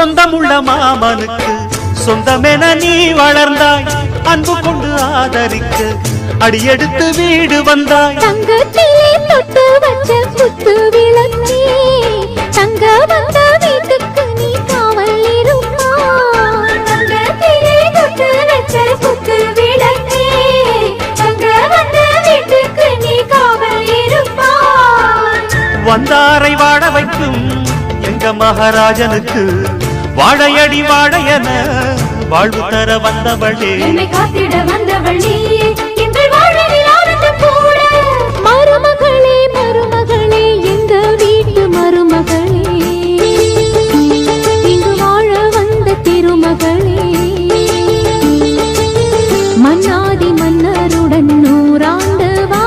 சொந்தமுள்ள மாமனுக்கு சொந்தமென நீ வளர்ந்தாய். அன்பு கொண்டு ஆதரிக்க அடியெடுத்து வீடு வந்தாய். தங்கத்திலே தொட்டு வச்ச குத்து விளக்கே, தங்க வந்த வீட்டுக்கு நீ காவல் இருப்பாய். தங்கத்திலே தொட்டு வச்ச குத்து விளக்கே, தங்க வந்த வீட்டுக்கு நீ காவல் இருப்பாய். வந்தாரை வாழ வைக்கும் எங்க மகாராஜனுக்கு வாழையடி வாழையன வாழ்வு தர வந்தவளே, என்னை காத்திட வந்தவள் நீ.